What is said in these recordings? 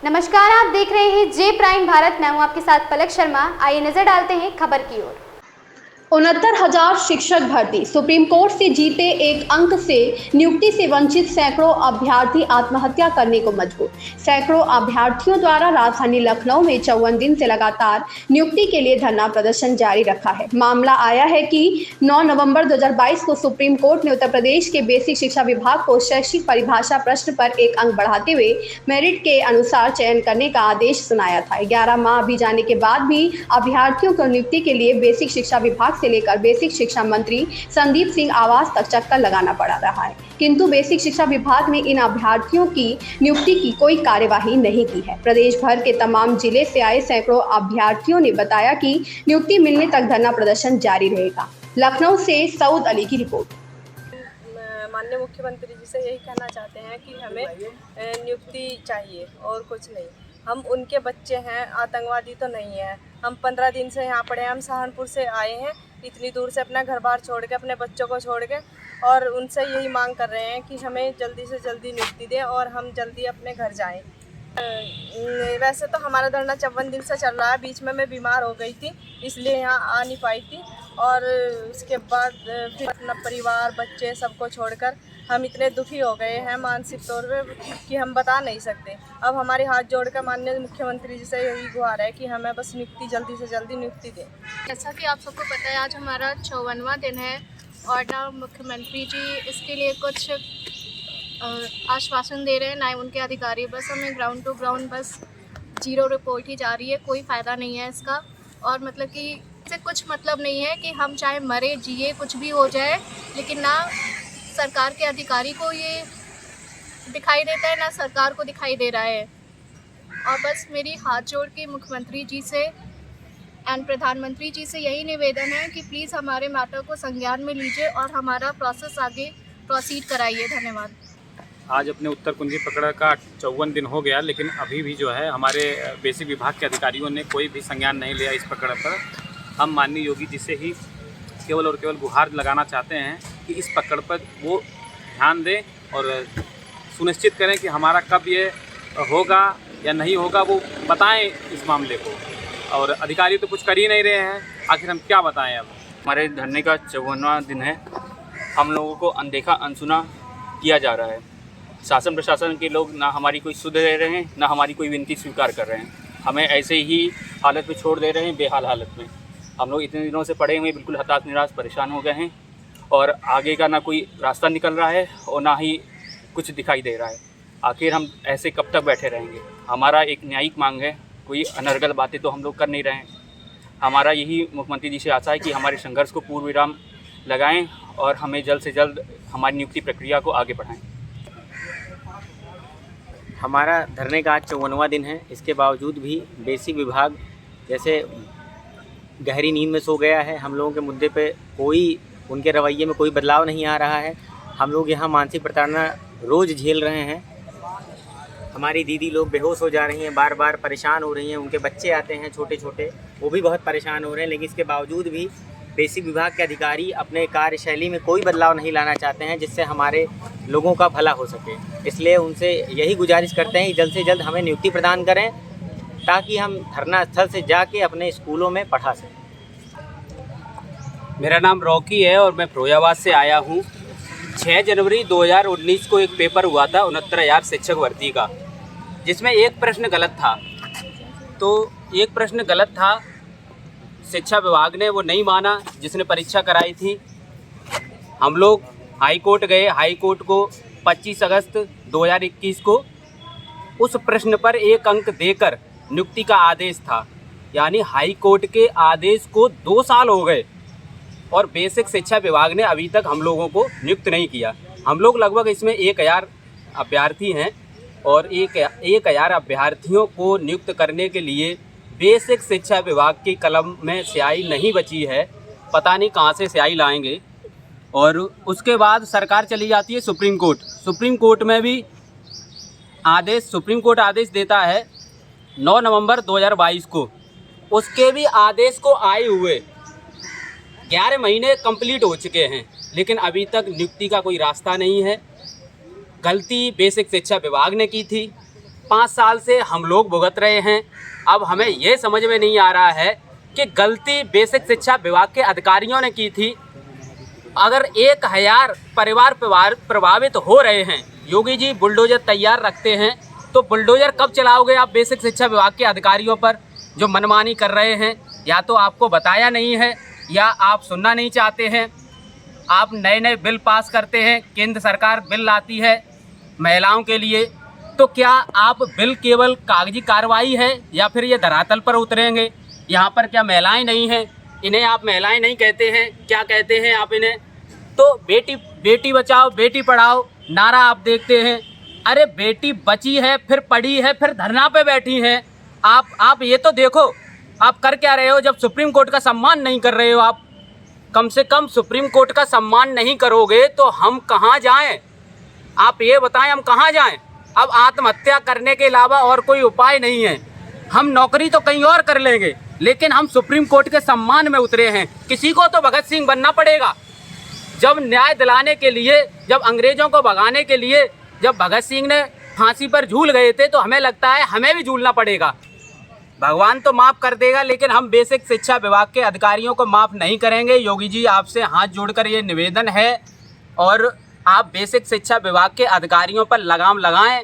नमस्कार, आप देख रहे हैं जे प्राइम भारत। मैं हूं आपके साथ पलक शर्मा। आइए नजर डालते हैं खबर की ओर। 69,000 शिक्षक भर्ती, सुप्रीम कोर्ट से जीते एक अंक से नियुक्ति से वंचित सैकड़ों अभ्यर्थी आत्महत्या करने को मजबूर। सैकड़ों अभ्यर्थियों द्वारा राजधानी लखनऊ में 54 दिन से लगातार नियुक्ति के लिए धरना प्रदर्शन जारी रखा है। मामला आया है कि 9 नवंबर 2022 को सुप्रीम कोर्ट ने उत्तर प्रदेश के बेसिक शिक्षा विभाग को शैक्षिक परिभाषा प्रश्न पर एक अंक बढ़ाते हुए मेरिट के अनुसार चयन करने का आदेश सुनाया था। 11 माह बीत जाने के बाद भी अभ्यर्थियों को नियुक्ति के लिए बेसिक शिक्षा विभाग से लेकर बेसिक शिक्षा मंत्री संदीप सिंह आवास तक चक्कर लगाना पड़ा रहा है, किंतु बेसिक शिक्षा विभाग ने इन अभ्यर्थियों की नियुक्ति की कोई कार्यवाही नहीं की है। प्रदेश भर के तमाम जिले से आए सैकड़ों अभ्यर्थियों ने बताया कि नियुक्ति मिलने तक धरना प्रदर्शन जारी रहेगा। लखनऊ से सऊद अली की रिपोर्ट। माननीय मुख्यमंत्री जी से यही कहना चाहते हैं कि हमें नियुक्ति चाहिए और कुछ नहीं। हम उनके बच्चे हैं, आतंकवादी तो नहीं है। हम 15 दिन से यहाँ पड़े हैं। हम सहारनपुर से आए हैं, इतनी दूर से अपना घर बार छोड़ के, अपने बच्चों को छोड़ के, और उनसे यही मांग कर रहे हैं कि हमें जल्दी से जल्दी नियुक्ति दें और हम जल्दी अपने घर जाएं। वैसे तो हमारा धरना 54 दिन से चल रहा है। बीच में मैं बीमार हो गई थी, इसलिए यहाँ आ नहीं पाई थी, और उसके बाद फिर अपना परिवार, बच्चे सबको छोड़कर हम इतने दुखी हो गए हैं मानसिक तौर पे कि हम बता नहीं सकते। अब हमारे हाथ जोड़कर माननीय मुख्यमंत्री जी से यही गुहार है कि हमें बस नियुक्ति, जल्दी से जल्दी नियुक्ति दें। जैसा कि आप सबको पता है, आज हमारा 54वां दिन है और ना मुख्यमंत्री जी इसके लिए कुछ आश्वासन दे रहे हैं, ना ही उनके अधिकारी। बस हमें ग्राउंड टू ग्राउंड बस जीरो रिपोर्ट ही जा रही है, कोई फ़ायदा नहीं है इसका। और मतलब कि इससे कुछ मतलब नहीं है कि हम चाहे मरे जिए कुछ भी हो जाए, लेकिन ना सरकार के अधिकारी को ये दिखाई देता है, ना सरकार को दिखाई दे रहा है। और बस मेरी हाथ जोड़ के मुख्यमंत्री जी से एंड प्रधानमंत्री जी से यही निवेदन है कि प्लीज़ हमारे मैटर को संज्ञान में लीजिए और हमारा प्रोसेस आगे प्रोसीड कराइए। धन्यवाद। आज अपने उत्तर कुंजी पकड़ का 54 दिन हो गया, लेकिन अभी भी जो है हमारे बेसिक विभाग के अधिकारियों ने कोई भी संज्ञान नहीं लिया इस पकड़ पर। हम माननीय योगी जी से ही केवल और केवल गुहार लगाना चाहते हैं कि इस पकड़ पर वो ध्यान दें और सुनिश्चित करें कि हमारा कब ये होगा या नहीं होगा, वो बताएं इस मामले को। और अधिकारी तो कुछ कर ही नहीं रहे हैं, आखिर हम क्या बताएं। अब हमारे धरने का 54वां दिन है। हम लोगों को अनदेखा अनसुना किया जा रहा है। शासन प्रशासन के लोग ना हमारी कोई सुध दे रहे हैं, ना हमारी कोई विनती स्वीकार कर रहे हैं। हमें ऐसे ही हालत में छोड़ दे रहे हैं, बेहाल हालत में। हम लोग इतने दिनों से पड़े हुए बिल्कुल हताश निराश परेशान हो गए हैं, और आगे का ना कोई रास्ता निकल रहा है और ना ही कुछ दिखाई दे रहा है। आखिर हम ऐसे कब तक बैठे रहेंगे। हमारा एक न्यायिक मांग है, कोई अनर्गल बातें तो हम लोग कर नहीं रहे हैं। हमारा यही मुख्यमंत्री जी से आशा है कि हमारे संघर्ष को पूर्ण विराम लगाएं और हमें जल्द से जल्द हमारी नियुक्ति प्रक्रिया को आगे बढ़ाएं। हमारा धरने का आज 54वां दिन है। इसके बावजूद भी बेसिक विभाग जैसे गहरी नींद में सो गया है। हम लोगों के मुद्दे पे कोई, उनके रवैये में कोई बदलाव नहीं आ रहा है। हम लोग यहाँ मानसिक प्रताड़ना रोज़ झेल रहे हैं। हमारी दीदी लोग बेहोश हो जा रही हैं, बार बार परेशान हो रही हैं। उनके बच्चे आते हैं छोटे छोटे, वो भी बहुत परेशान हो रहे हैं। लेकिन इसके बावजूद भी बेसिक विभाग के अधिकारी अपने कार्यशैली में कोई बदलाव नहीं लाना चाहते हैं, जिससे हमारे लोगों का भला हो सके। इसलिए उनसे यही गुजारिश करते हैं कि जल्द से जल्द हमें नियुक्ति प्रदान करें, ताकि हम धरना स्थल से जाके अपने स्कूलों में पढ़ा सकें। मेरा नाम रॉकी है और मैं फिरोजाबाद से आया हूँ। 6 जनवरी 2019 को एक पेपर हुआ था 69,000 शिक्षक भर्ती का, जिसमें एक प्रश्न गलत था। तो एक प्रश्न गलत था, शिक्षा विभाग ने वो नहीं माना जिसने परीक्षा कराई थी। हम लोग हाई कोर्ट गए। हाई कोर्ट को 25 अगस्त 2021 को उस प्रश्न पर एक अंक देकर नियुक्ति का आदेश था। यानी हाई कोर्ट के आदेश को 2 साल हो गए और बेसिक शिक्षा विभाग ने अभी तक हम लोगों को नियुक्त नहीं किया। हम लोग लगभग इसमें 1000 अभ्यर्थी हैं और 1000 अभ्यर्थियों को नियुक्त करने के लिए बेसिक शिक्षा विभाग की कलम में स्याही नहीं बची है। पता नहीं कहाँ से स्याही लाएंगे। और उसके बाद सरकार चली जाती है सुप्रीम कोर्ट। सुप्रीम कोर्ट में भी सुप्रीम कोर्ट आदेश देता है 9 नवंबर 2022 को। उसके भी आदेश को आए हुए 11 महीने कंप्लीट हो चुके हैं, लेकिन अभी तक नियुक्ति का कोई रास्ता नहीं है। गलती बेसिक शिक्षा विभाग ने की थी। 5 साल से हम लोग भुगत रहे हैं। अब हमें ये समझ में नहीं आ रहा है कि गलती बेसिक शिक्षा विभाग के अधिकारियों ने की थी। अगर 1000 परिवार प्रभावित हो रहे हैं, योगी जी बुलडोज़र तैयार रखते हैं, तो बुलडोज़र कब चलाओगे आप बेसिक शिक्षा विभाग के अधिकारियों पर जो मनमानी कर रहे हैं? या तो आपको बताया नहीं है या आप सुनना नहीं चाहते हैं। आप नए नए बिल पास करते हैं, केंद्र सरकार बिल लाती है महिलाओं के लिए, तो क्या आप बिल केवल कागजी कार्रवाई है या फिर ये धरातल पर उतरेंगे? यहाँ पर क्या महिलाएं नहीं हैं? इन्हें आप महिलाएं नहीं कहते हैं, क्या कहते हैं आप इन्हें? तो बेटी बचाओ बेटी पढ़ाओ नारा आप देखते हैं। अरे बेटी बची है, फिर पढ़ी है, फिर धरना पे बैठी हैं। आप ये तो देखो आप कर क्या रहे हो। जब सुप्रीम कोर्ट का सम्मान नहीं कर रहे हो, आप कम से कम सुप्रीम कोर्ट का सम्मान नहीं करोगे तो हम कहाँ जाएं? आप ये बताएं हम कहाँ जाएं? अब आत्महत्या करने के अलावा और कोई उपाय नहीं है। हम नौकरी तो कहीं और कर लेंगे, लेकिन हम सुप्रीम कोर्ट के सम्मान में उतरे हैं। किसी को तो भगत सिंह बनना पड़ेगा। जब न्याय दिलाने के लिए, जब अंग्रेज़ों को भगाने के लिए, जब भगत सिंह ने फांसी पर झूल गए थे, तो हमें लगता है हमें भी झूलना पड़ेगा। भगवान तो माफ़ कर देगा, लेकिन हम बेसिक शिक्षा विभाग के अधिकारियों को माफ़ नहीं करेंगे। योगी जी आपसे हाथ जोड़कर ये निवेदन है, और आप बेसिक शिक्षा विभाग के अधिकारियों पर लगाम लगाएं,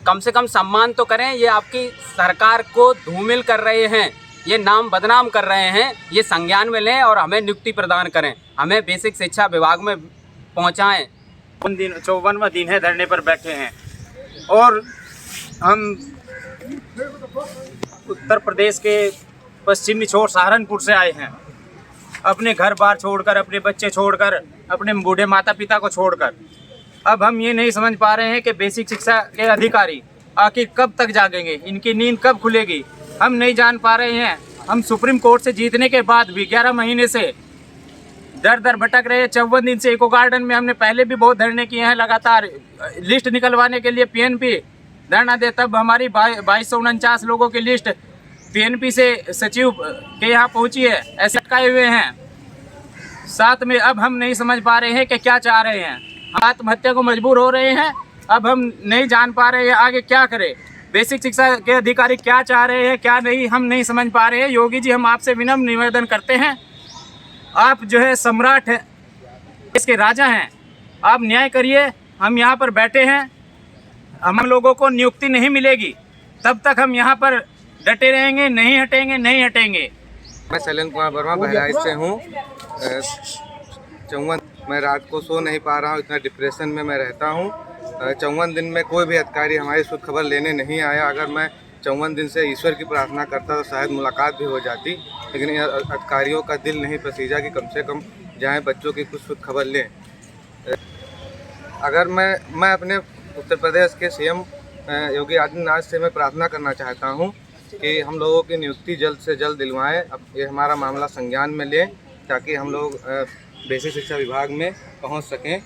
कम से कम सम्मान तो करें। ये आपकी सरकार को धूमिल कर रहे हैं, ये नाम बदनाम कर रहे हैं, ये संज्ञान में लें और हमें नियुक्ति प्रदान करें, हमें बेसिक शिक्षा विभाग में पहुंचाएं। 54वां दिन है धरने पर बैठे हैं, और हम उत्तर प्रदेश के पश्चिमी छोर सहारनपुर से आए हैं, अपने घर बार छोड़कर, अपने बच्चे छोड़कर, अपने बूढ़े माता पिता को छोड़कर। अब हम ये नहीं समझ पा रहे हैं कि बेसिक शिक्षा के अधिकारी आखिर कब तक जागेंगे, इनकी नींद कब खुलेगी, हम नहीं जान पा रहे हैं। हम सुप्रीम कोर्ट से जीतने के बाद भी 11 महीने से दर दर भटक रहे हैं। 54 दिन से इको गार्डन में हमने पहले भी बहुत धरने किए हैं, लगातार लिस्ट निकलवाने के लिए पीएनपी धरना दे, तब हमारी 2249 लोगों की लिस्ट पीएनपी से सचिव के यहाँ पहुँची है, ऐसे अटकाए हुए हैं साथ में। अब हम नहीं समझ पा रहे हैं कि क्या चाह रहे हैं। हम आत्महत्या को मजबूर हो रहे हैं। अब हम नहीं जान पा रहे हैं आगे क्या करें। बेसिक शिक्षा के अधिकारी क्या चाह रहे हैं क्या नहीं, हम नहीं समझ पा रहे हैं। योगी जी हम आपसे विनम्र निवेदन करते हैं, आप जो है सम्राट हैं, इसके राजा हैं, आप न्याय करिए। हम यहाँ पर बैठे हैं, हम लोगों को नियुक्ति नहीं मिलेगी तब तक हम यहाँ पर डटे रहेंगे, नहीं हटेंगे, नहीं हटेंगे। मैं शैलेंद्र कुमार वर्मा बहराइच से हूँ। 54 मैं रात को सो नहीं पा रहा हूँ, इतना डिप्रेशन में मैं रहता हूँ। 54 दिन में कोई भी अधिकारी हमारी शुद्ध खबर लेने नहीं आया। अगर मैं 54 दिन से ईश्वर की प्रार्थना करता तो शायद मुलाकात भी हो जाती, लेकिन अधिकारियों का दिल नहीं पसीजा कि कम से कम जाएं, बच्चों की कुछ शुद्ध खबर लें। अगर मैं अपने उत्तर प्रदेश के सीएम योगी आदित्यनाथ से मैं प्रार्थना करना चाहता हूं कि हम लोगों की नियुक्ति जल्द से जल्द दिलवाएं। अब ये हमारा मामला संज्ञान में लें ताकि हम लोग बेसिक शिक्षा विभाग में पहुंच सकें।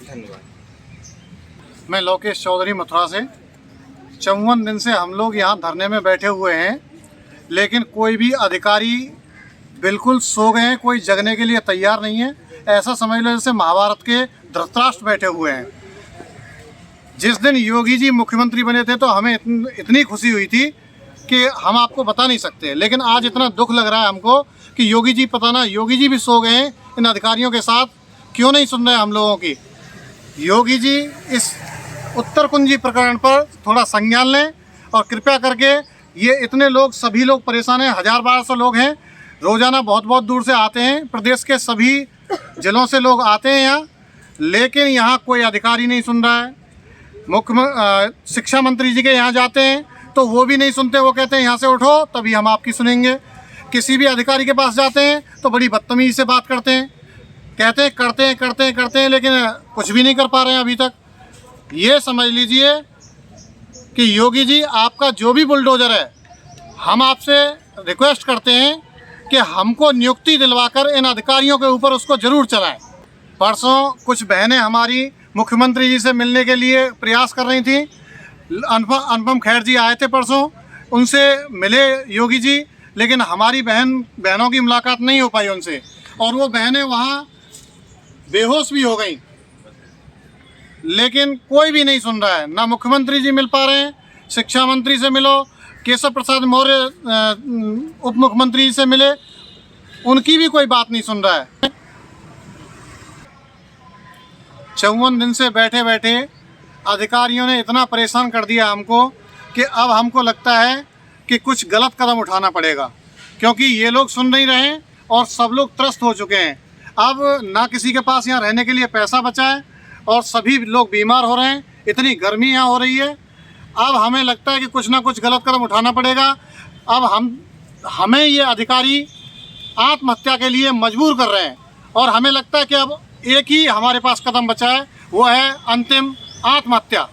धन्यवाद। मैं लोकेश चौधरी मथुरा से। 54 दिन से हम लोग यहाँ धरने में बैठे हुए हैं, लेकिन कोई भी अधिकारी बिल्कुल सो गए हैं, कोई जगने के लिए तैयार नहीं है। ऐसा समझ लो जैसे महाभारत के धृतराष्ट्र बैठे हुए हैं। जिस दिन योगी जी मुख्यमंत्री बने थे तो हमें इतनी खुशी हुई थी कि हम आपको बता नहीं सकते, लेकिन आज इतना दुख लग रहा है हमको कि योगी जी, पता ना योगी जी भी सो गए हैं इन अधिकारियों के साथ। क्यों नहीं सुन रहे हम लोगों की? योगी जी इस उत्तर कुंजी प्रकरण पर थोड़ा संज्ञान लें और कृपया करके, ये इतने लोग, सभी लोग परेशान हैं, 1000-1200 लोग हैं, रोज़ाना बहुत बहुत दूर से आते हैं, प्रदेश के सभी जिलों से लोग आते हैं यहाँ, लेकिन यहाँ कोई अधिकारी नहीं सुन रहा है। शिक्षा मंत्री जी के यहाँ जाते हैं तो वो भी नहीं सुनते, वो कहते हैं यहाँ से उठो तभी हम आपकी सुनेंगे। किसी भी अधिकारी के पास जाते हैं तो बड़ी बदतमीजी से बात करते हैं, कहते हैं करते हैं, लेकिन कुछ भी नहीं कर पा रहे हैं अभी तक। ये समझ लीजिए कि योगी जी, आपका जो भी बुलडोज़र है, हम आपसे रिक्वेस्ट करते हैं कि हमको नियुक्ति दिलवाकर इन अधिकारियों के ऊपर उसको ज़रूर चलाएं। परसों कुछ बहनें हमारी मुख्यमंत्री जी से मिलने के लिए प्रयास कर रही थी। अनुपम खेर जी आए थे परसों, उनसे मिले योगी जी, लेकिन हमारी बहनों की मुलाकात नहीं हो पाई उनसे, और वो बहनें वहाँ बेहोश भी हो गई। लेकिन कोई भी नहीं सुन रहा है। ना मुख्यमंत्री जी मिल पा रहे हैं, शिक्षा मंत्री से मिलो, केशव प्रसाद मौर्य उप मुख्यमंत्री से मिले, उनकी भी कोई बात नहीं सुन रहा है। 54 दिन से बैठे बैठे अधिकारियों ने इतना परेशान कर दिया हमको कि अब हमको लगता है कि कुछ गलत कदम उठाना पड़ेगा, क्योंकि ये लोग सुन नहीं रहे और सब लोग त्रस्त हो चुके हैं। अब ना किसी के पास यहाँ रहने के लिए पैसा बचा है और सभी लोग बीमार हो रहे हैं, इतनी गर्मी यहाँ हो रही है। अब हमें लगता है कि कुछ ना कुछ गलत कदम उठाना पड़ेगा। अब हमें ये अधिकारी आत्महत्या के लिए मजबूर कर रहे हैं और हमें लगता है कि अब एक ही हमारे पास कदम बचा है, वो है अंतिम आत्महत्या।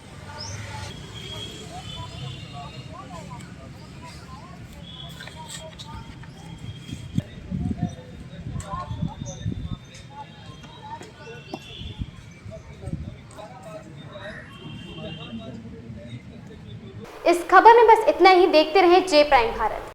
इस खबर में बस इतना ही। देखते रहें जे प्राइम भारत।